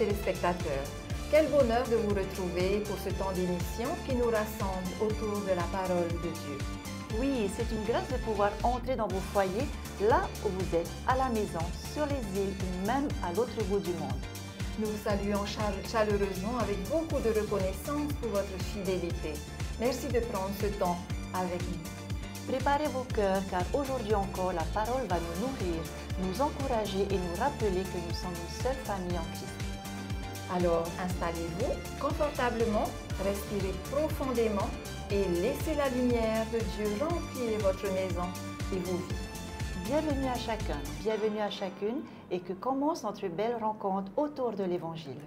téléspectateurs, quel bonheur de vous retrouver pour ce temps d'émission qui nous rassemble autour de la parole de Dieu. Oui, c'est une grâce de pouvoir entrer dans vos foyers, là où vous êtes, à la maison, sur les îles ou même à l'autre bout du monde. Nous vous saluons chaleureusement avec beaucoup de reconnaissance pour votre fidélité. Merci de prendre ce temps avec nous. Préparez vos cœurs car aujourd'hui encore la parole va nous nourrir, nous encourager et nous rappeler que nous sommes une seule famille en Christ. Alors installez-vous confortablement, respirez profondément et laissez la lumière de Dieu remplir votre maison et vos vies. Bienvenue à chacun, bienvenue à chacune et que commence notre belle rencontre autour de l'Évangile.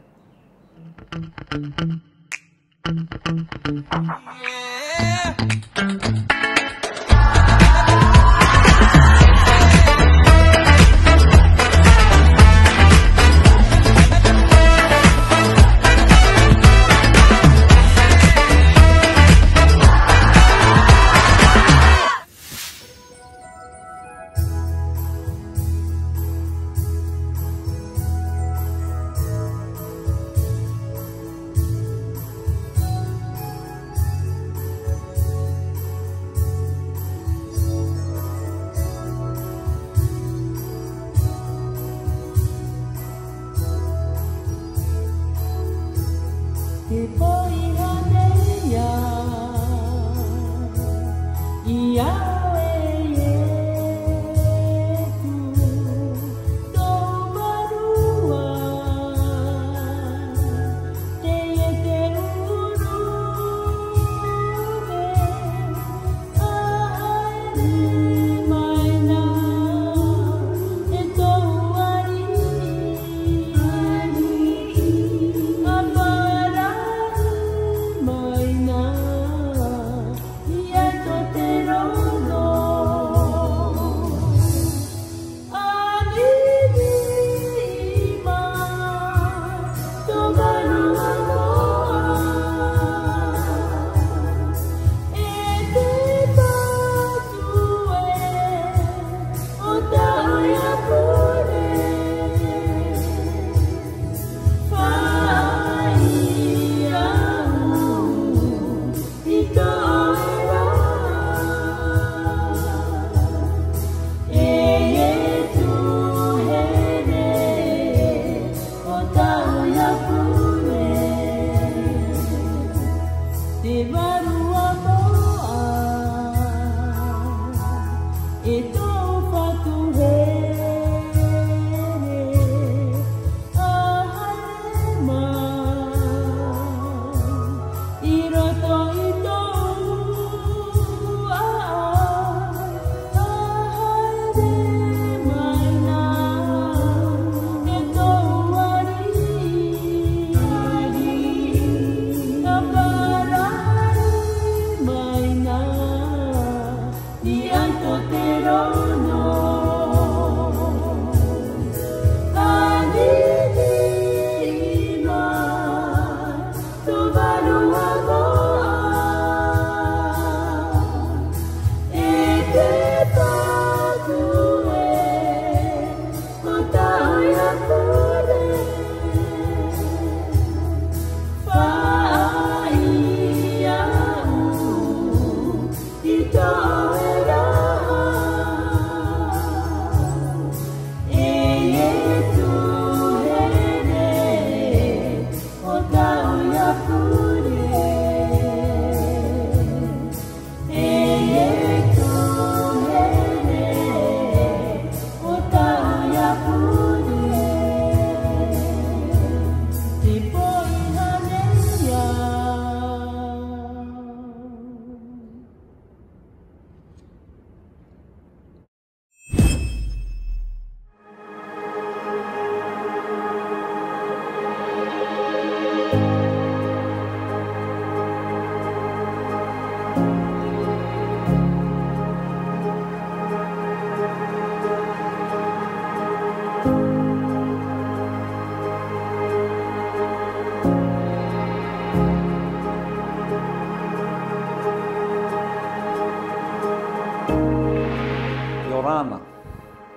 Yorana,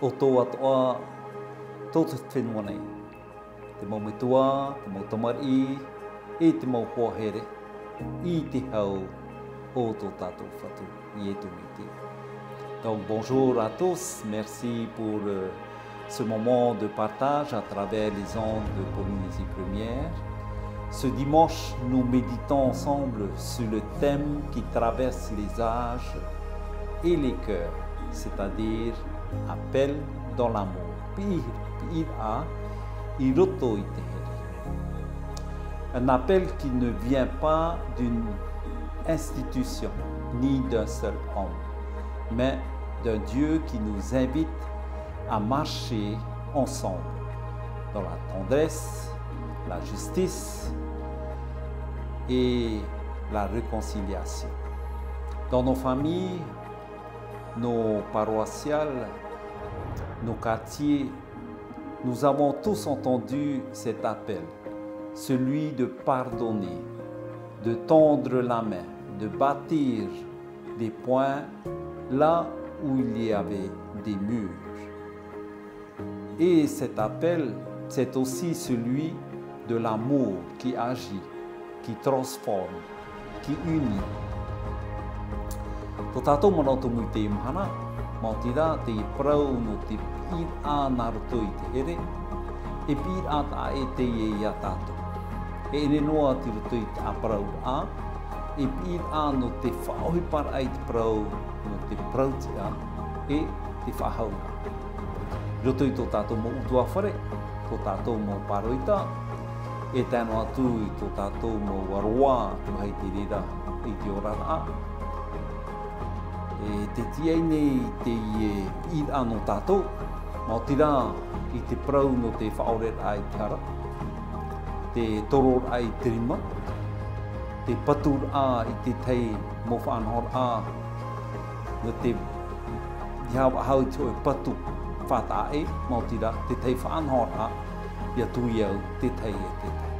o tō atoa tōtu whenua nei. te mau metua, te mau tamari, e te mau hohere, I te hau o tō tātou whatu I e tūmitia. Donc bonjour à tous, merci pour ce moment de partage à travers les ondes de Polynésie Première. Ce dimanche, nous méditons ensemble sur le thème qui traverse les âges et les cœurs, c'est-à-dire appel dans l'amour. Un appel qui ne vient pas d'une institution ni d'un seul homme, mais d'un Dieu qui nous invite à marcher ensemble dans la tendresse, la justice et la réconciliation. Dans nos familles, nos paroissiales, nos quartiers, nous avons tous entendu cet appel, celui de pardonner, de tendre la main, de bâtir des points là où il y avait des murs. Et cet appel, c'est aussi celui de l'amour qui agit, qui transforme, qui unit. Tō manoto mui te imahana, mautira te prau no te pir a naruto I te here, e pir a ta e te ia tātou. E ene noa te ruto I te aprau a, e pir a no te whaohi para ai te prau no te prauti a, e te whahau a. Roto I tō tātou mo utua whare, tō tātou mo paroita, e tēno atu I tō tātou mo waroa, tuhai te rera I te orara a. E te tiai nei te I ano tātou, mō tira I te prau no te whaoret ai te hara, te toror ai te rima, te patur a I te tei mo whaanhor a, no te dihawa hau te oi patu whata e, mō tira te tei whaanhor a, ia tui au te tei e te tei.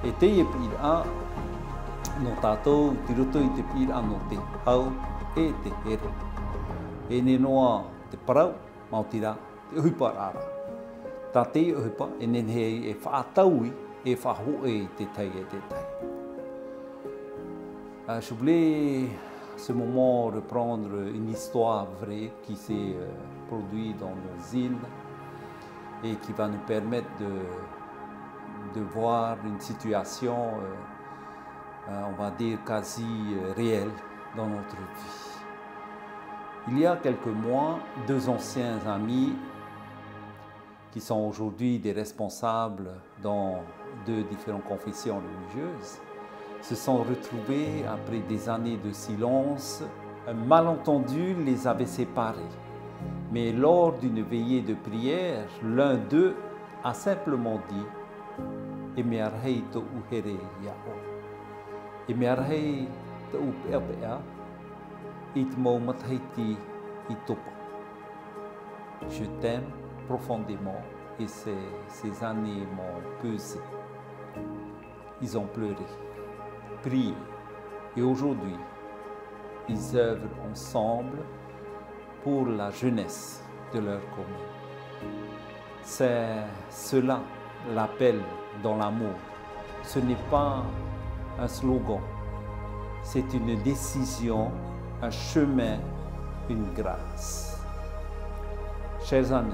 E te e pira a, no tātou, te roto I te pira no te hau, e te here. E ne noa te parau, mautira, te uhipa rara. Tā te uhipa, e nenhei e whaataui, e whahoe te tei e te tei. Je voulais ce moment reprendre une histoire vraie qui s'est produite dans nos îles et qui va nous permettre de voir une situation, on va dire, quasi réelle dans notre vie. Il y a quelques mois, deux anciens amis qui sont aujourd'hui des responsables dans deux différentes confessions religieuses se sont retrouvés après des années de silence. Un malentendu les avait séparés. Mais lors d'une veillée de prière, l'un d'eux a simplement dit « Emearhei to uhere yao ». Emearhei to upea it mau mathaiti itopa. Je t'aime profondément et ces années m'ont pesé. Ils ont pleuré, prié et aujourd'hui ils œuvrent ensemble pour la jeunesse de leur commune. C'est cela l'appel dans l'amour. Ce n'est pas un slogan, c'est une décision, un chemin, une grâce. Chers amis,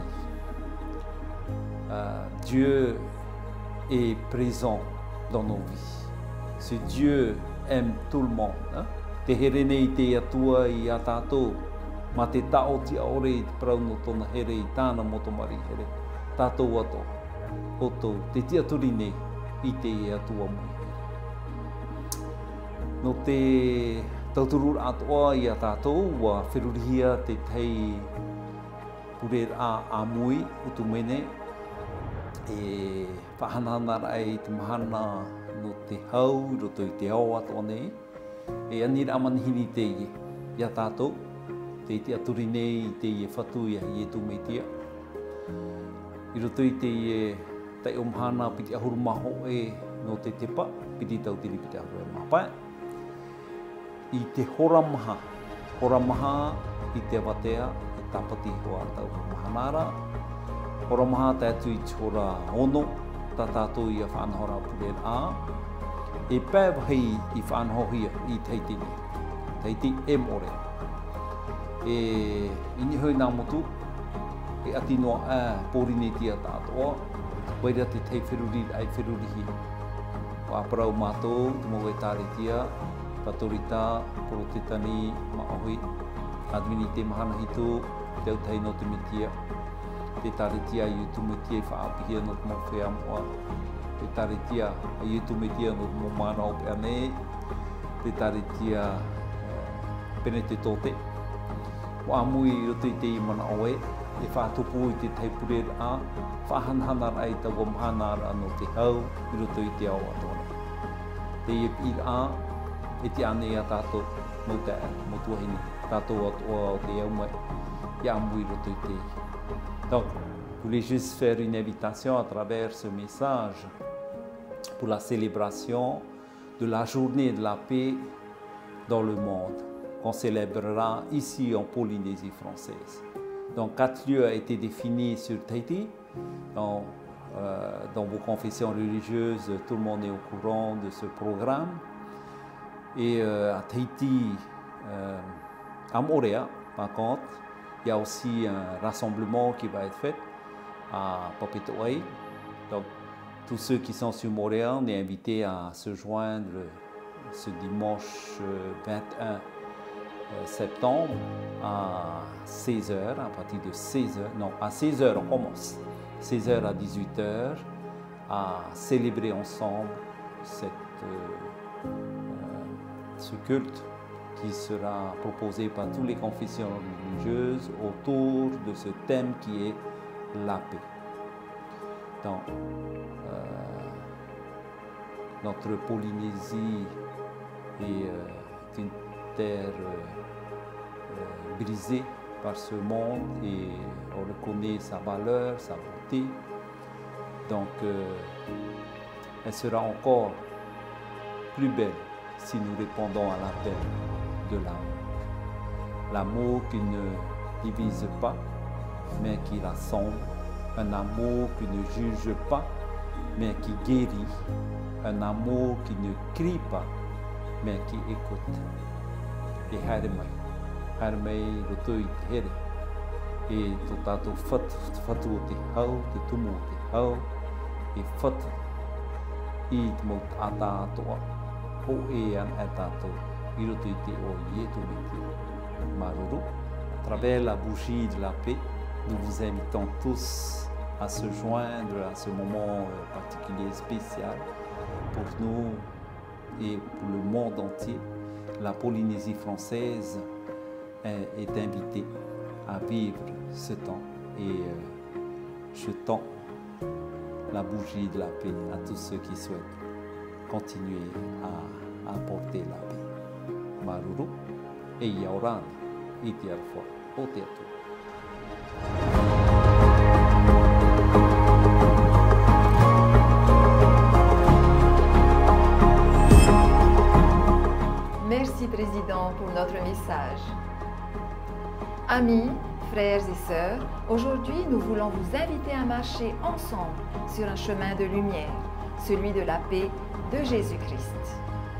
Dieu est présent dans nos vies. Ce Dieu aime tout le monde. Te here nei te atua I a tātou, ma te tao ti aore I te prau no tona here I tāna motomari here. Tātou ato, oto, te tia turi nei I te atua mui. No te tauturur atoa I a tātou, wa whirurihia te tei purer a mui, utumene, e whahananara ai te mahana no te hau, roto I te ao atoa nei, e anira amanihini te ie, I a tātou, te iti aturi nei I te ie whatu ia I e tūmeitia. I roto I te ie tai o mahana piti ahuru maho e no te tepa, piti tau tiri piti ahuru e mapai. I te horamaha I te watea, I tapati hoa tau mahanara, Oromaha tātui tora ono, tātātou ia whanhora puren a, e pēwahi I whanhohia I teiti ni, teiti more. E inihoi nā motu, e ati noa a pōrinetia tātoa, waira te tei whiruri ai whirurihi. O aparau mātou, te mo e tāretia, tatorita, porotitani, maohui, adwini te mahana hitu, te utei no te mitia, te tāretia I utu mitia I whaapihia no te mawhea moa, te tāretia I utu mitia no te mo mana o peane, te tāretia pene te tote. O amui roto I te I mana oe, e whātupu I te teipure a, whahanhanar ai ta wamhanar anō te hau, I roto I te au atona. Te iepir a, e te ane a tātou mo te motuahini, tātou atoa o te aumai, I amui roto I te. Donc, je voulais juste faire une invitation à travers ce message pour la célébration de la journée de la paix dans le monde, qu'on célébrera ici en Polynésie française. Donc, 4 lieux ont été définis sur Tahiti. Dans vos confessions religieuses, tout le monde est au courant de ce programme. Et à Tahiti, à Moorea, par contre, il y a aussi un rassemblement qui va être fait à Papeto'ai. Donc, tous ceux qui sont sur Moorea, on est invités à se joindre ce dimanche 21 septembre à 16h, à partir de 16h, non, à 16h on commence, 16h à 18h, à célébrer ensemble ce culte qui sera proposé par toutes les confessions religieuses autour de ce thème qui est la paix. Donc, notre Polynésie est une terre brisée par ce monde et on reconnaît sa valeur, sa beauté. Donc, elle sera encore plus belle si nous répondons à l'appel de l'amour. L'amour qui ne divise pas, mais qui rassemble. Un amour qui ne juge pas, mais qui guérit. Un amour qui ne crie pas, mais qui écoute. Et harimai roto I te here. E tō tātou whatu o te hau, te tumu o te hau, e whatu I te mau ata atoa, o e an e tātou, I roto I te o ietu me te maruru. À travers la bougie de la paix, nous vous invitons tous à se joindre à ce moment particulier spécial pour nous et pour le monde entier. La Polynésie française est invitée à vivre ce temps et je tends la bougie de la paix à tous ceux qui souhaitent continuer à apporter la paix. Maruru e yaoran I te arwha o te atu. Merci Président pour notre message. Amis, frères et sœurs, aujourd'hui nous voulons vous inviter à marcher ensemble sur un chemin de lumière, celui de la paix de Jésus-Christ.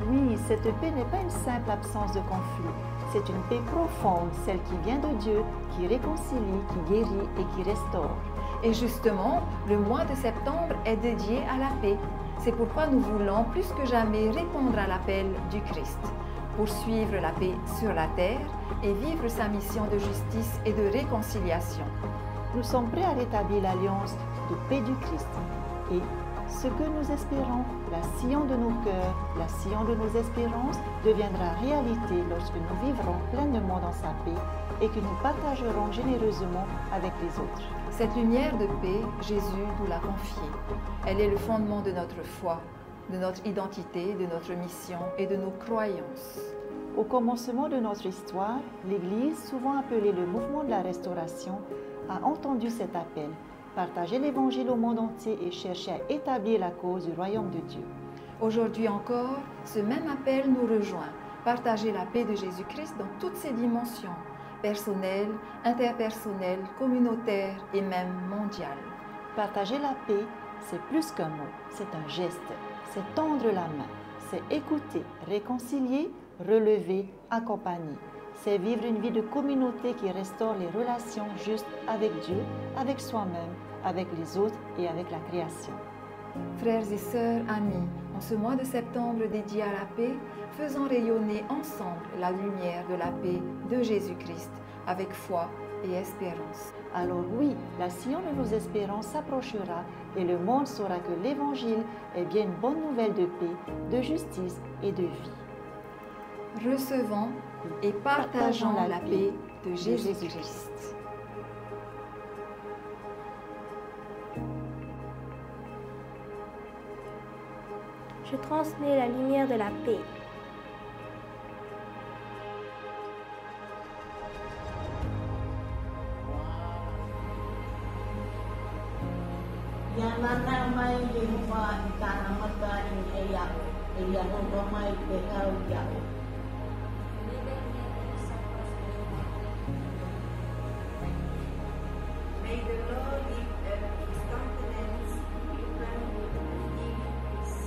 Oui, cette paix n'est pas une simple absence de conflit. C'est une paix profonde, celle qui vient de Dieu, qui réconcilie, qui guérit et qui restaure. Et justement, le mois de septembre est dédié à la paix. C'est pourquoi nous voulons plus que jamais répondre à l'appel du Christ, poursuivre la paix sur la terre et vivre sa mission de justice et de réconciliation. Nous sommes prêts à rétablir l'alliance de paix du Christ. Et ce que nous espérons, la sillon de nos cœurs, la sillon de nos espérances, deviendra réalité lorsque nous vivrons pleinement dans sa paix et que nous partagerons généreusement avec les autres. Cette lumière de paix, Jésus nous l'a confiée. Elle est le fondement de notre foi, de notre identité, de notre mission et de nos croyances. Au commencement de notre histoire, l'Église, souvent appelée le mouvement de la restauration, a entendu cet appel, partager l'Évangile au monde entier et chercher à établir la cause du royaume de Dieu. Aujourd'hui encore, ce même appel nous rejoint, partager la paix de Jésus-Christ dans toutes ses dimensions, personnelles, interpersonnelles, communautaires et même mondiales. Partager la paix, c'est plus qu'un mot, c'est un geste, c'est tendre la main, c'est écouter, réconcilier, relever, accompagner. C'est vivre une vie de communauté qui restaure les relations justes avec Dieu, avec soi-même, avec les autres et avec la création. Frères et sœurs, amis, en ce mois de septembre dédié à la paix, faisons rayonner ensemble la lumière de la paix de Jésus-Christ avec foi et espérance. Alors oui, la Sion de nos espérances s'approchera et le monde saura que l'Évangile est bien une bonne nouvelle de paix, de justice et de vie. Recevons et partageons la paix de Jésus-Christ. Je transmets la lumière de la paix. May the Lord lift up his countenance upon you and give you peace.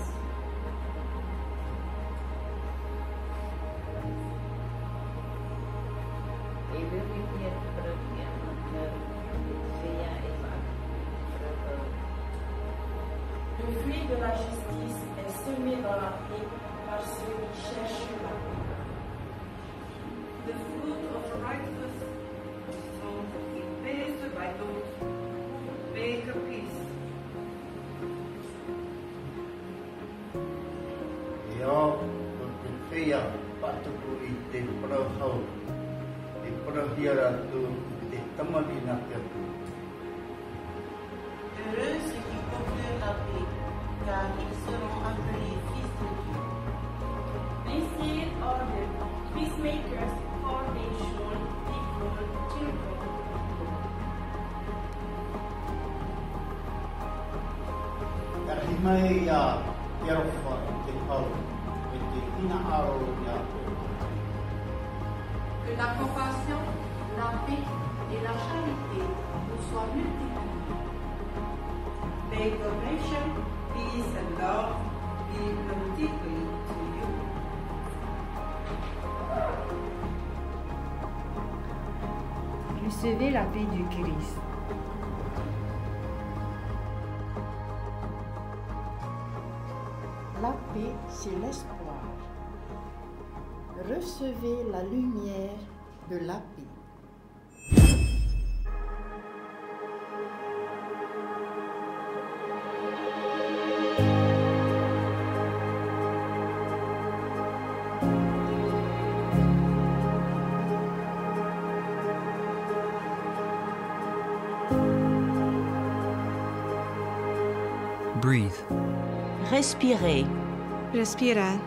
Le fruit de la justice est semé dans la paix par ceux qui cherchent la paix. The fruit of righteousness is sown in peace by those who make peace. Yo berfikir waktu itu perahau di perahira tu di teman dinak itu. Heureux ceux qui procurent la paix, car ils seront appelés fils de Dieu. Blessed are the peacemakers, for they shall be called children. Kahimai ya tiarfa tikau itu ina aro ya. Que la compassion, la paix et la charité vous soient multipliées. May compassion, peace and love be multiplied to you. Recevez la paix du Christ. La paix, c'est l'espoir. Recevez la lumière de la paix. Breathe. Respirez. Respirar.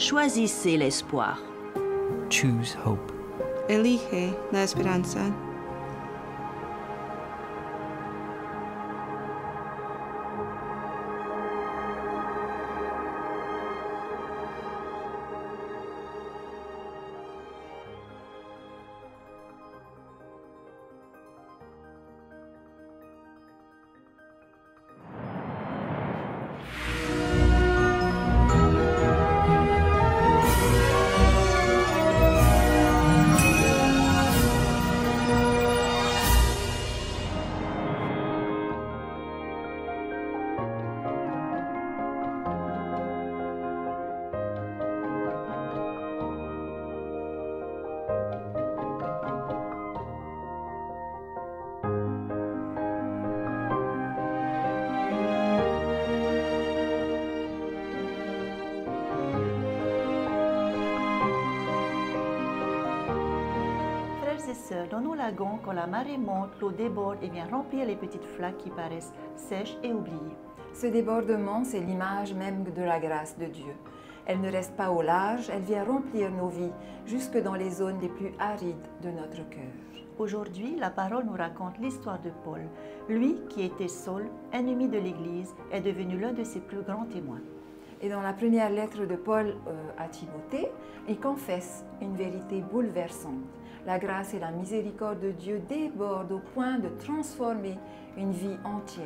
Choisissez l'espoir. Choose hope. Elige la esperanza. Dans nos lagons, quand la marée monte, l'eau déborde et vient remplir les petites flaques qui paraissent sèches et oubliées. Ce débordement, c'est l'image même de la grâce de Dieu. Elle ne reste pas au large, elle vient remplir nos vies jusque dans les zones les plus arides de notre cœur. Aujourd'hui, la parole nous raconte l'histoire de Paul. Lui, qui était Saul, ennemi de l'Église, est devenu l'un de ses plus grands témoins. Et dans la première lettre de Paul à Timothée, il confesse une vérité bouleversante. La grâce et la miséricorde de Dieu débordent au point de transformer une vie entière.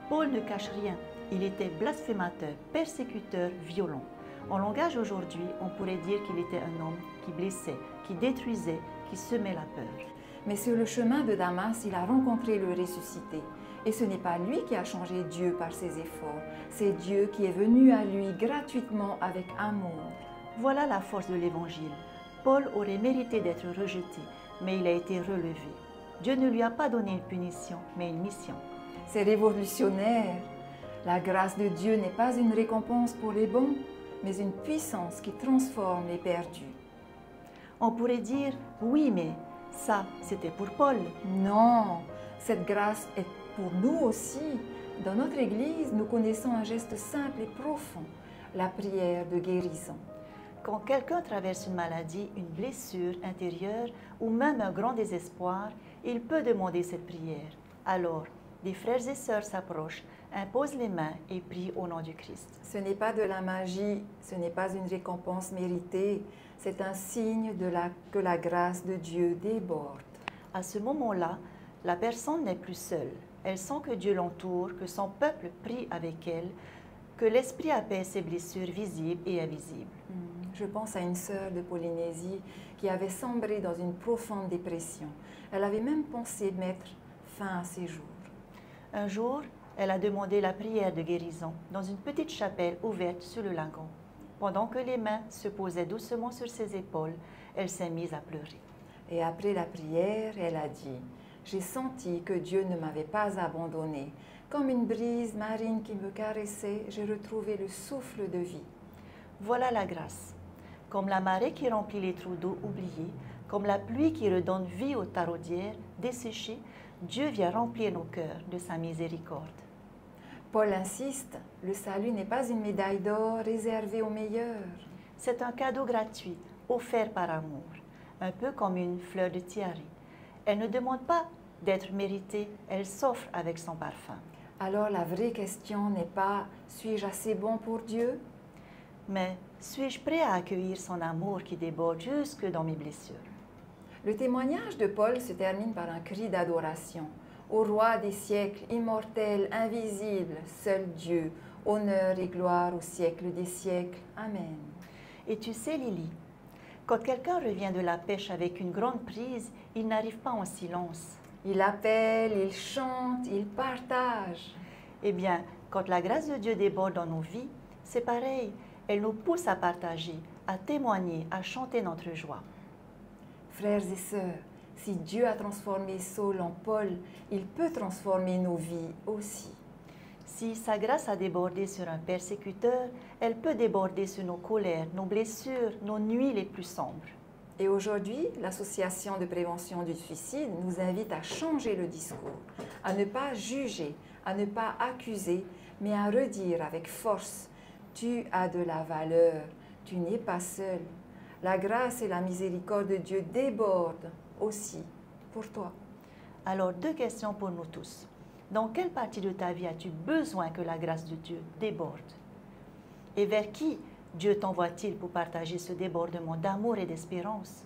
Paul ne cache rien. Il était blasphémateur, persécuteur, violent. En langage aujourd'hui, on pourrait dire qu'il était un homme qui blessait, qui détruisait, qui semait la peur. Mais sur le chemin de Damas, il a rencontré le ressuscité. Et ce n'est pas lui qui a changé Dieu par ses efforts, c'est Dieu qui est venu à lui gratuitement avec amour. Voilà la force de l'Évangile. Paul aurait mérité d'être rejeté, mais il a été relevé. Dieu ne lui a pas donné une punition, mais une mission. C'est révolutionnaire. La grâce de Dieu n'est pas une récompense pour les bons, mais une puissance qui transforme les perdus. On pourrait dire, oui, mais ça, c'était pour Paul. Non, cette grâce est pour nous aussi. Dans notre Église, nous connaissons un geste simple et profond, la prière de guérison. Quand quelqu'un traverse une maladie, une blessure intérieure ou même un grand désespoir, il peut demander cette prière. Alors, des frères et sœurs s'approchent, imposent les mains et prient au nom du Christ. Ce n'est pas de la magie, ce n'est pas une récompense méritée, c'est un signe que la grâce de Dieu déborde. À ce moment-là, la personne n'est plus seule. Elle sent que Dieu l'entoure, que son peuple prie avec elle, que l'Esprit apaise ses blessures visibles et invisibles. Je pense à une sœur de Polynésie qui avait sombré dans une profonde dépression. Elle avait même pensé mettre fin à ses jours. Un jour, elle a demandé la prière de guérison dans une petite chapelle ouverte sur le lagon. Pendant que les mains se posaient doucement sur ses épaules, elle s'est mise à pleurer. Et après la prière, elle a dit « J'ai senti que Dieu ne m'avait pas abandonnée. Comme une brise marine qui me caressait, j'ai retrouvé le souffle de vie. » Voilà la grâce. Comme la marée qui remplit les trous d'eau oubliés, comme la pluie qui redonne vie aux taraudières desséchées, Dieu vient remplir nos cœurs de sa miséricorde. Paul insiste, le salut n'est pas une médaille d'or réservée aux meilleurs. C'est un cadeau gratuit, offert par amour, un peu comme une fleur de tiare. Elle ne demande pas d'être méritée, elle s'offre avec son parfum. Alors la vraie question n'est pas « suis-je assez bon pour Dieu ?» mais « suis-je prêt à accueillir son amour qui déborde jusque dans mes blessures ?» Le témoignage de Paul se termine par un cri d'adoration. Au roi des siècles, immortel, invisible, seul Dieu, honneur et gloire au siècle des siècles. Amen. Et tu sais, Lily, quand quelqu'un revient de la pêche avec une grande prise, il n'arrive pas en silence. Il appelle, il chante, il partage. Eh bien, quand la grâce de Dieu déborde dans nos vies, c'est pareil. Elle nous pousse à partager, à témoigner, à chanter notre joie. Frères et sœurs, si Dieu a transformé Saul en Paul, il peut transformer nos vies aussi. Si sa grâce a débordé sur un persécuteur, elle peut déborder sur nos colères, nos blessures, nos nuits les plus sombres. Et aujourd'hui, l'Association de prévention du suicide nous invite à changer le discours, à ne pas juger, à ne pas accuser, mais à redire avec force « Tu as de la valeur, Tu n'es pas seul. La grâce et la miséricorde de Dieu débordent aussi pour toi. Alors, 2 questions pour nous tous. Dans quelle partie de ta vie as-tu besoin que la grâce de Dieu déborde? Et vers qui Dieu t'envoie-t-il pour partager ce débordement d'amour et d'espérance?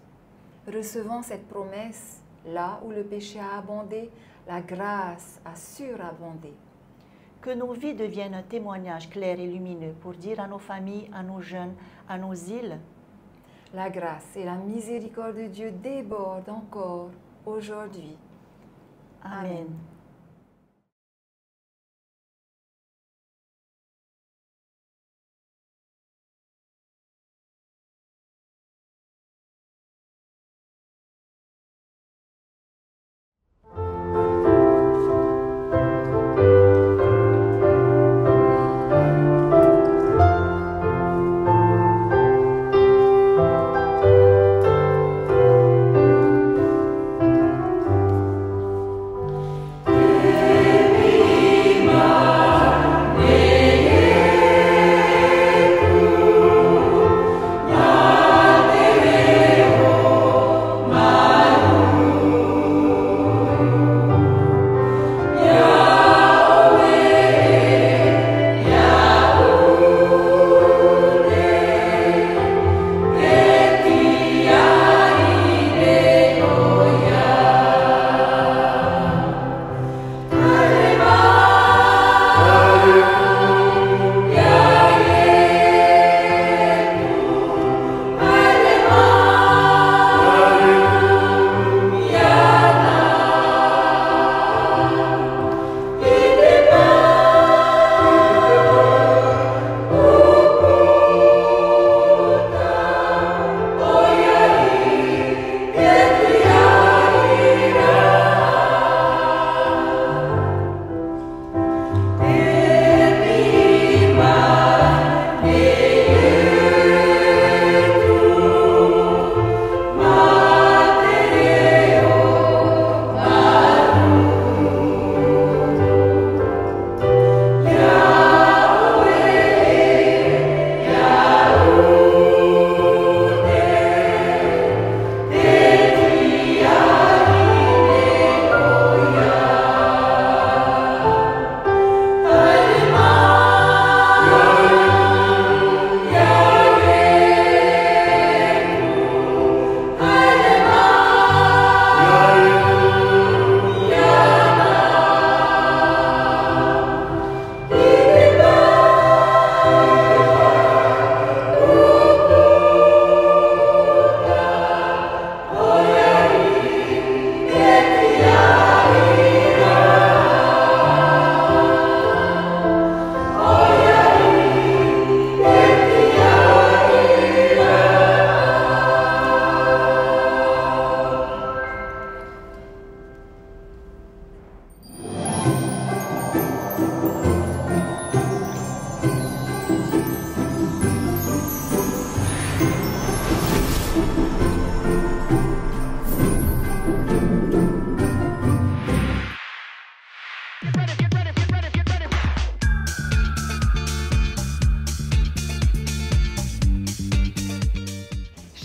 Recevons cette promesse, là où le péché a abondé, la grâce a surabondé. Que nos vies deviennent un témoignage clair et lumineux pour dire à nos familles, à nos jeunes, à nos îles. La grâce et la miséricorde de Dieu débordent encore aujourd'hui. Amen.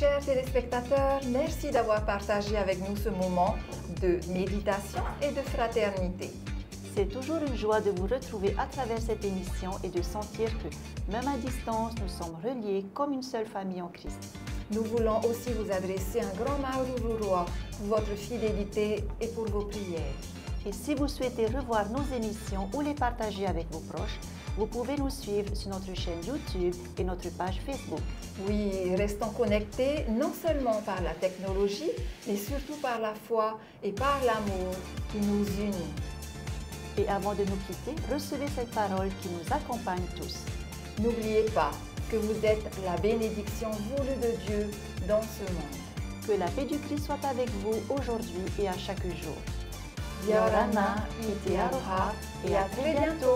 Chers téléspectateurs, merci d'avoir partagé avec nous ce moment de méditation et de fraternité. C'est toujours une joie de vous retrouver à travers cette émission et de sentir que, même à distance, nous sommes reliés comme une seule famille en Christ. Nous voulons aussi vous adresser un grand Mahourouroua pour votre fidélité et pour vos prières. Et si vous souhaitez revoir nos émissions ou les partager avec vos proches, vous pouvez nous suivre sur notre chaîne YouTube et notre page Facebook. Oui, restons connectés non seulement par la technologie, mais surtout par la foi et par l'amour qui nous unit. Et avant de nous quitter, recevez cette parole qui nous accompagne tous. N'oubliez pas que vous êtes la bénédiction voulue de Dieu dans ce monde. Que la paix du Christ soit avec vous aujourd'hui et à chaque jour. Yorana, Iti Aroha, et à très bientôt.